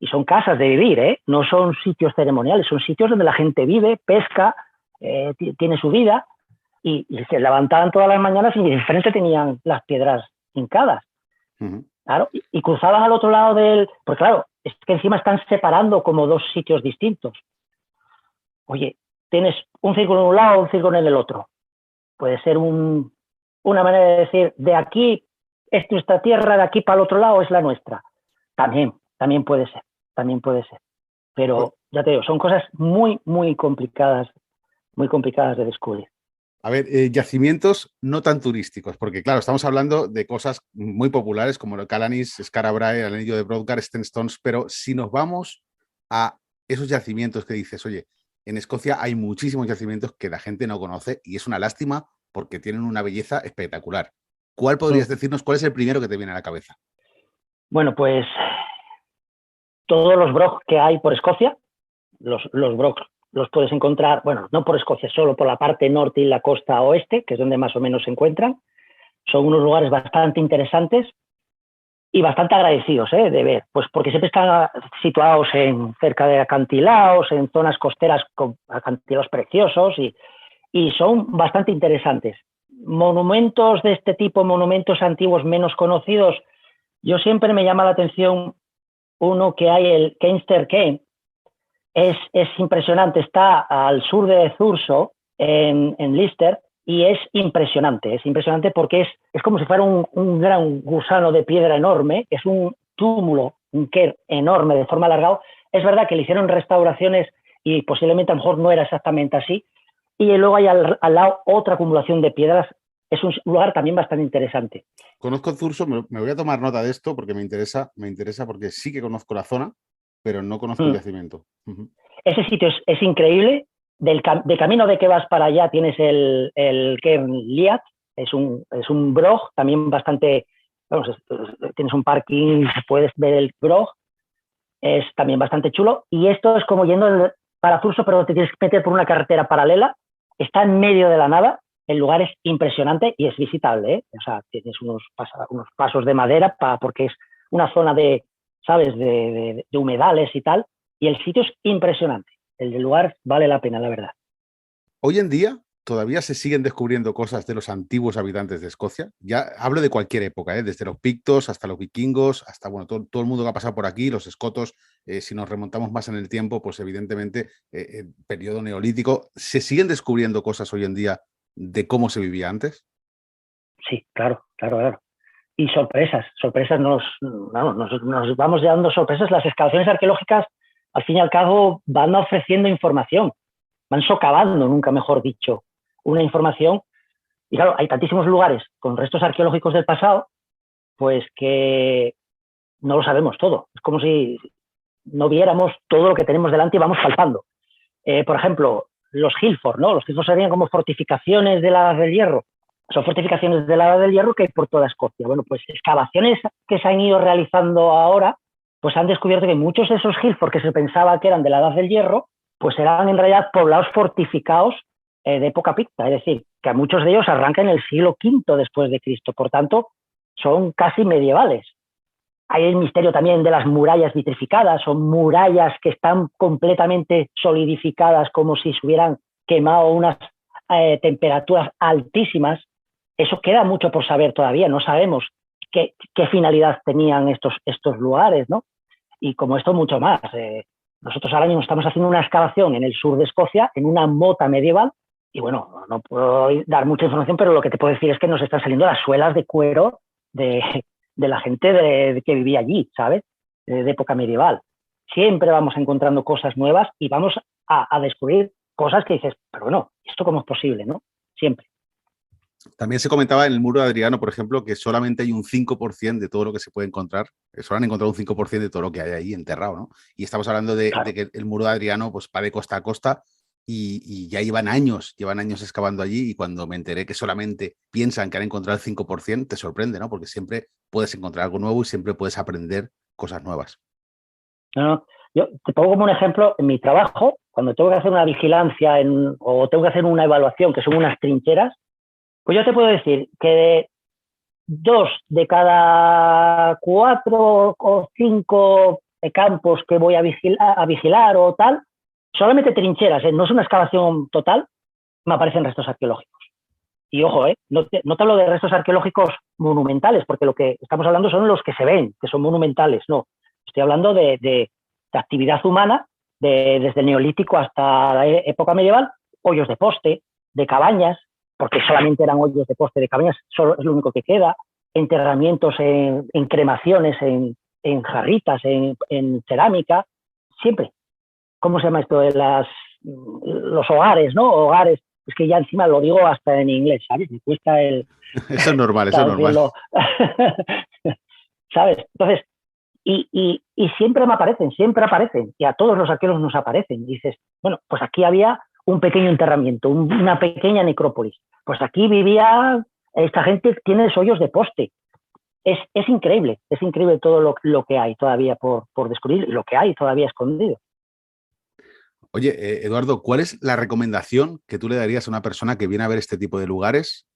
y son casas de vivir, ¿eh? No son sitios ceremoniales, son sitios donde la gente vive, pesca, tiene su vida, y se levantaban todas las mañanas y de frente tenían las piedras hincadas. Claro, y cruzaban al otro lado del... Porque claro, es que encima están separando como dos sitios distintos. Oye, tienes un círculo en un lado, un círculo en el otro. Puede ser una manera de decir, de aquí es nuestra tierra, de aquí para el otro lado es la nuestra. También puede ser. Pero ya te digo, son cosas muy, muy complicadas de descubrir. A ver, yacimientos no tan turísticos, porque claro, estamos hablando de cosas muy populares como el Calanis, Skara Brae, el anillo de Brodgar, Stenstones, pero si nos vamos a esos yacimientos que dices, oye, en Escocia hay muchísimos yacimientos que la gente no conoce y es una lástima porque tienen una belleza espectacular. ¿Cuál podrías decirnos, cuál es el primero que te viene a la cabeza? Bueno, pues todos los Brog que hay por Escocia, los Brog los puedes encontrar, bueno, no por Escocia, solo por la parte norte y la costa oeste, que es donde más o menos se encuentran. Son unos lugares bastante interesantes y bastante agradecidos de ver, pues porque siempre están situados cerca de acantilados, en zonas costeras con acantilados preciosos, y son bastante interesantes. Monumentos de este tipo, monumentos antiguos menos conocidos, yo siempre me llama la atención uno que hay, el Keinster Cairn. Es impresionante, está al sur de Thurso, en Lister, y es impresionante porque es como si fuera un gran gusano de piedra enorme, es un túmulo, un cairn enorme de forma alargada. Es verdad que le hicieron restauraciones y posiblemente a lo mejor no era exactamente así, y luego hay al lado otra acumulación de piedras. Es un lugar también bastante interesante. Conozco Thurso, me voy a tomar nota de esto porque me interesa porque sí que conozco la zona, pero no conozco el yacimiento. Ese sitio es increíble. De camino de que vas para allá tienes el Cairn Liat, es un Brog también bastante, vamos, tienes un parking, puedes ver el Brog, es también bastante chulo, y esto es como yendo para Thurso, pero te tienes que meter por una carretera paralela, está en medio de la nada, el lugar es impresionante y es visitable, ¿eh? O sea, tienes unos pasos de madera porque es una zona de, ¿sabes?, de humedales y tal, y el sitio es impresionante. El lugar vale la pena, la verdad. Hoy en día, todavía se siguen descubriendo cosas de los antiguos habitantes de Escocia. Ya hablo de cualquier época, desde los pictos hasta los vikingos, hasta bueno, todo el mundo que ha pasado por aquí, los escotos, si nos remontamos más en el tiempo, pues evidentemente, periodo neolítico. ¿Se siguen descubriendo cosas hoy en día de cómo se vivía antes? Sí, claro, claro, claro. Y sorpresas nos vamos dando sorpresas. Las excavaciones arqueológicas, al fin y al cabo, van ofreciendo información, van socavando, nunca mejor dicho, una información. Y claro, hay tantísimos lugares con restos arqueológicos del pasado, pues que no lo sabemos todo. Es como si no viéramos todo lo que tenemos delante y vamos palpando. Por ejemplo, los Hilford, ¿no? Los Hilford serían como fortificaciones de la Edad del Hierro. Son fortificaciones de la Edad del Hierro que hay por toda Escocia. Bueno, pues excavaciones que se han ido realizando ahora, pues han descubierto que muchos de esos Hilford que se pensaba que eran de la Edad del Hierro, pues eran en realidad poblados fortificados de época picta, es decir, que muchos de ellos arrancan en el siglo V después de Cristo. Por tanto, son casi medievales. Hay el misterio también de las murallas vitrificadas, son murallas que están completamente solidificadas como si se hubieran quemado unas temperaturas altísimas. Eso queda mucho por saber todavía, no sabemos qué finalidad tenían estos lugares, ¿no? Y como esto, mucho más. Nosotros ahora mismo estamos haciendo una excavación en el sur de Escocia, en una mota medieval, y bueno, no puedo dar mucha información, pero lo que te puedo decir es que nos están saliendo las suelas de cuero de la gente que vivía allí, ¿sabes? De época medieval. Siempre vamos encontrando cosas nuevas y vamos a descubrir cosas que dices, pero bueno, ¿esto cómo es posible, no? Siempre. También se comentaba en el muro de Adriano, por ejemplo, que solamente hay un 5% de todo lo que se puede encontrar. Solo han encontrado un 5% de todo lo que hay ahí enterrado, ¿no? Y estamos hablando de que el muro de Adriano pues, va de costa a costa y ya llevan años excavando allí, y cuando me enteré que solamente piensan que han encontrado el 5%, te sorprende, ¿no? Porque siempre puedes encontrar algo nuevo y siempre puedes aprender cosas nuevas. No, yo te pongo como un ejemplo, en mi trabajo, cuando tengo que hacer una vigilancia o tengo que hacer una evaluación, que son unas trincheras, pues yo te puedo decir que 2 de cada 4 o 5 campos que voy a vigilar o tal, solamente trincheras, no es una excavación total, me aparecen restos arqueológicos. Y ojo, no te hablo de restos arqueológicos monumentales, porque lo que estamos hablando son los que se ven, que son monumentales, no. Estoy hablando de actividad humana, desde el Neolítico hasta la época medieval, hoyos de poste, de cabañas, porque solamente eran hoyos de poste de cabañas, solo es lo único que queda, enterramientos en cremaciones, en jarritas, en cerámica, siempre. ¿Cómo se llama esto? Los hogares, ¿no? Hogares. Es que ya encima lo digo hasta en inglés, ¿sabes? Me cuesta el... Eso es normal, eso es normal. ¿Sabes? Entonces, y siempre me aparecen, y a todos los arqueólogos nos aparecen. Y dices, bueno, pues aquí había un pequeño enterramiento, una pequeña necrópolis. Pues aquí vivía, esta gente tiene hoyos de poste. Es increíble todo lo que hay todavía por descubrir y lo que hay todavía escondido. Oye, Eduardo, ¿cuál es la recomendación que tú le darías a una persona que viene a ver este tipo de lugares?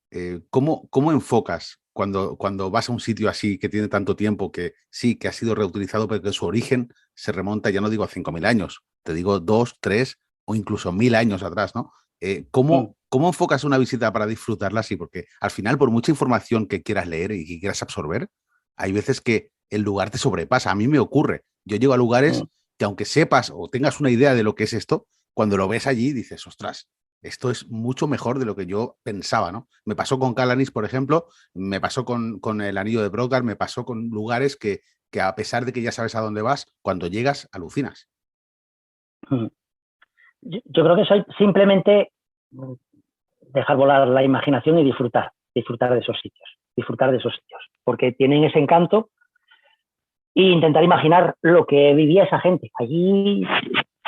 ¿Cómo enfocas cuando vas a un sitio así que tiene tanto tiempo, que sí, que ha sido reutilizado, pero que su origen se remonta, ya no digo a 5.000 años, te digo 2, 3 o incluso 1.000 años atrás, ¿no? ¿Cómo enfocas una visita para disfrutarla así? Porque al final, por mucha información que quieras leer y que quieras absorber, hay veces que el lugar te sobrepasa. A mí me ocurre. Yo llego a lugares que, aunque sepas o tengas una idea de lo que es esto, cuando lo ves allí dices, ostras, esto es mucho mejor de lo que yo pensaba, ¿no? Me pasó con Calanis, por ejemplo, me pasó con el Anillo de Brockar, me pasó con lugares que a pesar de que ya sabes a dónde vas, cuando llegas alucinas. Yo creo que soy simplemente dejar volar la imaginación y disfrutar de esos sitios, porque tienen ese encanto, e intentar imaginar lo que vivía esa gente. Allí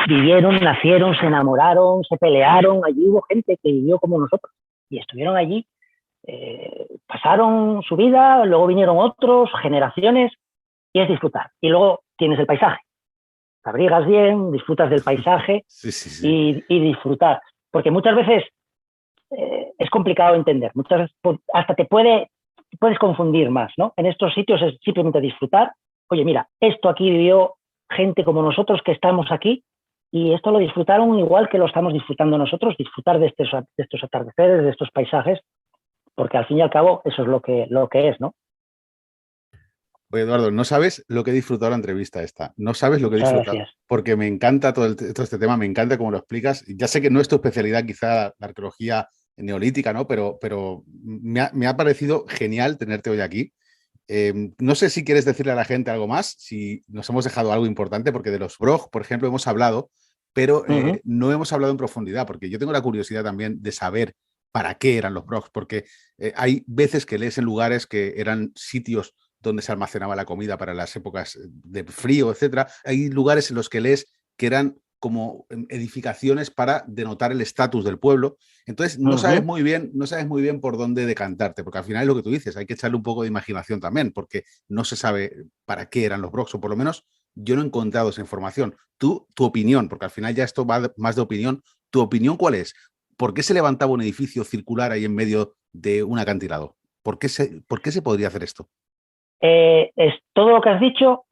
vivieron, nacieron, se enamoraron, se pelearon, allí hubo gente que vivió como nosotros y estuvieron allí, pasaron su vida, luego vinieron otros, generaciones, y es disfrutar. Y luego tienes el paisaje, te abrigas bien, disfrutas del paisaje. Sí. Y disfrutar, porque muchas veces es complicado entender, muchas veces hasta puedes confundir más, ¿no? En estos sitios es simplemente disfrutar. Oye, mira, esto aquí vivió gente como nosotros que estamos aquí y esto lo disfrutaron igual que lo estamos disfrutando nosotros, disfrutar de estos atardeceres, de estos paisajes, porque al fin y al cabo eso es lo que es, ¿no? Oye, Eduardo, no sabes lo que he disfrutado la entrevista esta. No sabes lo que he Muchas disfrutado. gracias. Porque me encanta todo este tema, me encanta cómo lo explicas. Ya sé que no es tu especialidad, quizá la arqueología neolítica, ¿no? Pero me ha parecido genial tenerte hoy aquí. No sé si quieres decirle a la gente algo más, si nos hemos dejado algo importante, porque de los Brog, por ejemplo, hemos hablado, pero no hemos hablado en profundidad, porque yo tengo la curiosidad también de saber para qué eran los Brogs, porque hay veces que lees en lugares que eran sitios donde se almacenaba la comida para las épocas de frío, etcétera. Hay lugares en los que lees que eran como edificaciones para denotar el estatus del pueblo. Entonces, no sabes muy bien por dónde decantarte, porque al final es lo que tú dices, hay que echarle un poco de imaginación también, porque no se sabe para qué eran los Brogs, o por lo menos yo no he encontrado esa información. Tu opinión, porque al final ya esto va más de opinión, ¿tu opinión cuál es? ¿Por qué se levantaba un edificio circular ahí en medio de un acantilado? ¿Por qué se podría hacer esto? Es todo lo que has dicho,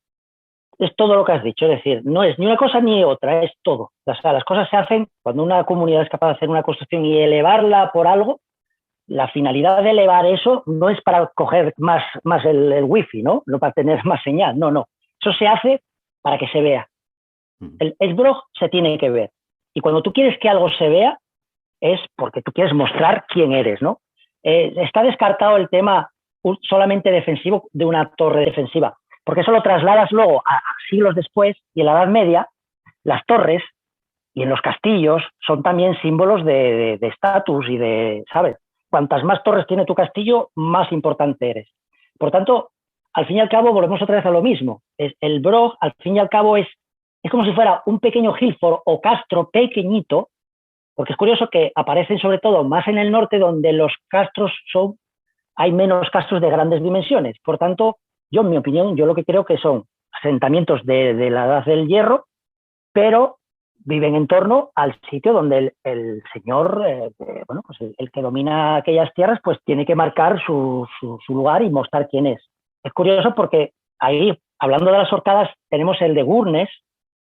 es todo lo que has dicho, es decir, no es ni una cosa ni otra, es todo. O sea, las cosas se hacen cuando una comunidad es capaz de hacer una construcción y elevarla por algo. La finalidad de elevar eso no es para coger más el wifi, ¿no? No para tener más señal, no, no. Eso se hace para que se vea. El SBROG se tiene que ver. Y cuando tú quieres que algo se vea, es porque tú quieres mostrar quién eres, ¿no? Está descartado el tema solamente defensivo de una torre defensiva, porque eso lo trasladas luego a siglos después, y en la Edad Media las torres y en los castillos son también símbolos de estatus y de, ¿sabes? Cuantas más torres tiene tu castillo, más importante eres. Por tanto, al fin y al cabo, volvemos otra vez a lo mismo. El Brog, al fin y al cabo, es como si fuera un pequeño Hilfort o castro pequeñito, porque es curioso que aparecen sobre todo más en el norte, donde los castros hay menos castros de grandes dimensiones. Por tanto, yo, en mi opinión, yo lo que creo que son asentamientos de la Edad del Hierro, pero viven en torno al sitio donde el señor, bueno, pues el que domina aquellas tierras, pues tiene que marcar su lugar y mostrar quién es. Es curioso porque ahí, hablando de las horcadas, tenemos el de Gurnes,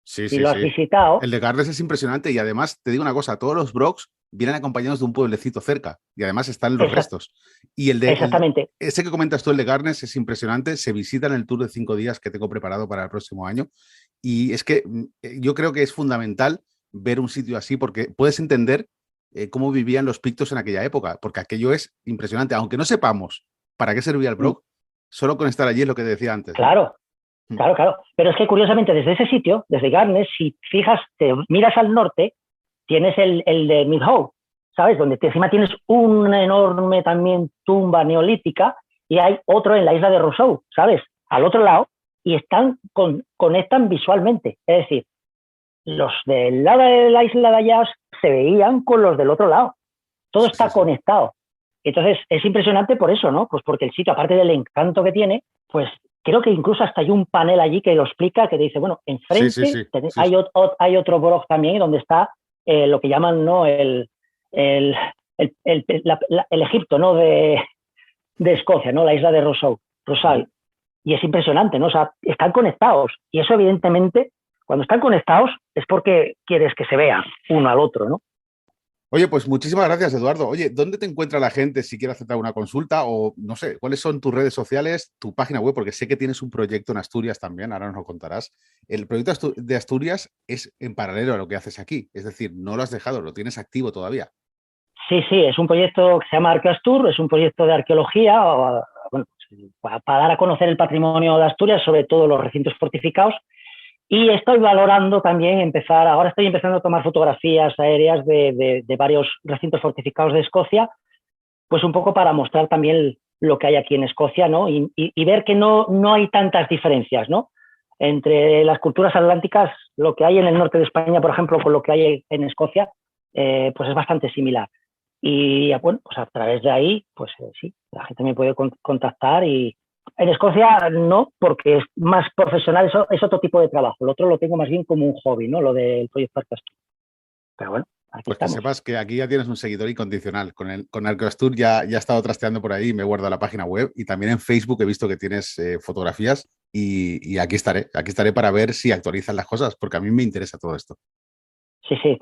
Sí, si sí, lo has sí. visitado. El de Gardes es impresionante y además, te digo una cosa, todos los Brogs vienen acompañados de un pueblecito cerca y además están los restos. Y Exactamente. ese que comentas tú, el de Garnes, es impresionante. Se visita en el tour de 5 días que tengo preparado para el próximo año. Y es que yo creo que es fundamental ver un sitio así porque puedes entender cómo vivían los pictos en aquella época, porque aquello es impresionante. Aunque no sepamos para qué servía el Brog, solo con estar allí es lo que te decía antes, ¿no? Claro. Claro, claro. Pero es que curiosamente desde ese sitio, desde Garnes, si fijas, te miras al norte, tienes el de Midhoe, ¿sabes? Donde encima tienes una enorme también tumba neolítica y hay otro en la isla de Rousseau, ¿sabes? Al otro lado, y conectan visualmente. Es decir, los del lado de la isla de allá se veían con los del otro lado. Todo está conectado. Entonces, es impresionante por eso, ¿no? Pues porque el sitio, aparte del encanto que tiene, pues creo que incluso hasta hay un panel allí que lo explica, que dice, bueno, enfrente hay otro Brog también donde está lo que llaman, ¿no? El Egipto, ¿no? De Escocia, ¿no? La isla de Rousseau. Y es impresionante, ¿no? O sea, están conectados. Y eso, evidentemente, cuando están conectados es porque quieres que se vean uno al otro, ¿no? Oye, pues muchísimas gracias, Eduardo. Oye, ¿dónde te encuentra la gente si quiere hacer una consulta o no sé, cuáles son tus redes sociales, tu página web? Porque sé que tienes un proyecto en Asturias también, ahora nos lo contarás. El proyecto de Asturias es en paralelo a lo que haces aquí, es decir, no lo has dejado, lo tienes activo todavía. Sí, sí, es un proyecto que se llama Arqueastur, es un proyecto de arqueología, bueno, para dar a conocer el patrimonio de Asturias, sobre todo los recintos fortificados. Y estoy valorando también ahora estoy empezando a tomar fotografías aéreas de varios recintos fortificados de Escocia, pues un poco para mostrar también lo que hay aquí en Escocia, ¿no? Y ver que no hay tantas diferencias, ¿no? Entre las culturas atlánticas, lo que hay en el norte de España, por ejemplo, con lo que hay en Escocia, pues es bastante similar. Y bueno, pues a través de ahí, pues sí, la gente me puede contactar y, en Escocia no, porque es más profesional, eso es otro tipo de trabajo. Lo otro lo tengo más bien como un hobby, ¿no? Lo del proyecto Arqueastur. Pero bueno, aquí pues estamos. que sepas que aquí ya tienes un seguidor incondicional. Con Arqueastur ya he estado trasteando por ahí, me he guardado la página web y también en Facebook he visto que tienes fotografías y aquí estaré para ver si actualizan las cosas, porque a mí me interesa todo esto. Sí.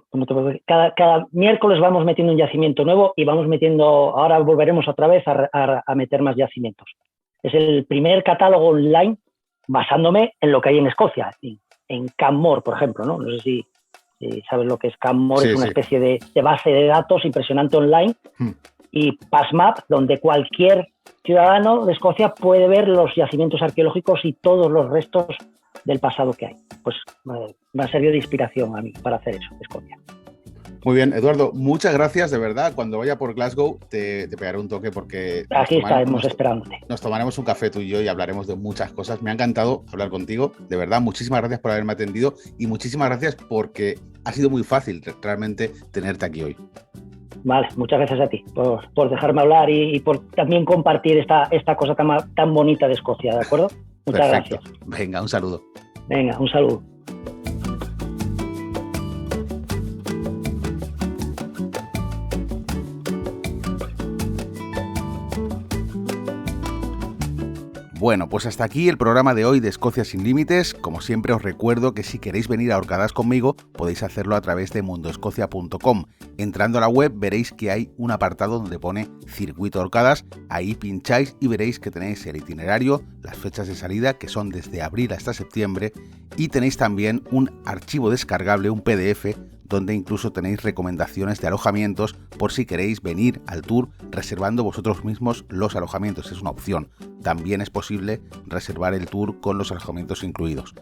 Cada miércoles vamos metiendo un yacimiento nuevo y vamos metiendo, ahora volveremos otra vez a meter más yacimientos. Es el primer catálogo online basándome en lo que hay en Escocia, en Canmore, por ejemplo, ¿no? No sé si sabes lo que es Canmore, es una especie de base de datos impresionante online, y PassMap, donde cualquier ciudadano de Escocia puede ver los yacimientos arqueológicos y todos los restos del pasado que hay. Pues me ha servido de inspiración a mí para hacer eso, Escocia. Muy bien, Eduardo, muchas gracias, de verdad. Cuando vaya por Glasgow te pegaré un toque porque aquí estaremos esperándote. Nos tomaremos un café tú y yo y hablaremos de muchas cosas. Me ha encantado hablar contigo, de verdad. Muchísimas gracias por haberme atendido y muchísimas gracias porque ha sido muy fácil realmente tenerte aquí hoy. Vale, muchas gracias a ti por dejarme hablar y por también compartir esta cosa tan bonita de Escocia, ¿de acuerdo? Muchas gracias. Venga, un saludo. Venga, un saludo. Bueno, pues hasta aquí el programa de hoy de Escocia sin Límites. Como siempre os recuerdo que si queréis venir a Orcadas conmigo podéis hacerlo a través de mundoescocia.com. Entrando a la web veréis que hay un apartado donde pone Circuito Orcadas, ahí pincháis y veréis que tenéis el itinerario, las fechas de salida que son desde abril hasta septiembre y tenéis también un archivo descargable, un PDF, donde incluso tenéis recomendaciones de alojamientos por si queréis venir al tour reservando vosotros mismos los alojamientos. Es una opción. También es posible reservar el tour con los alojamientos incluidos.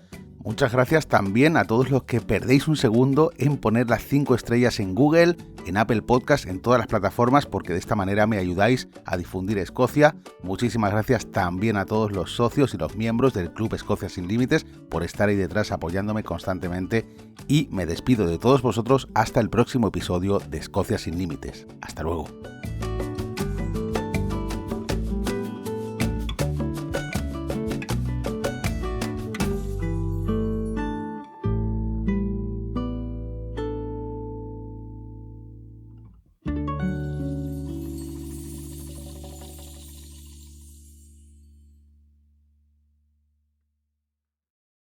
Muchas gracias también a todos los que perdéis un segundo en poner las 5 estrellas en Google, en Apple Podcast, en todas las plataformas, porque de esta manera me ayudáis a difundir Escocia. Muchísimas gracias también a todos los socios y los miembros del Club Escocia Sin Límites por estar ahí detrás apoyándome constantemente y me despido de todos vosotros hasta el próximo episodio de Escocia Sin Límites. Hasta luego.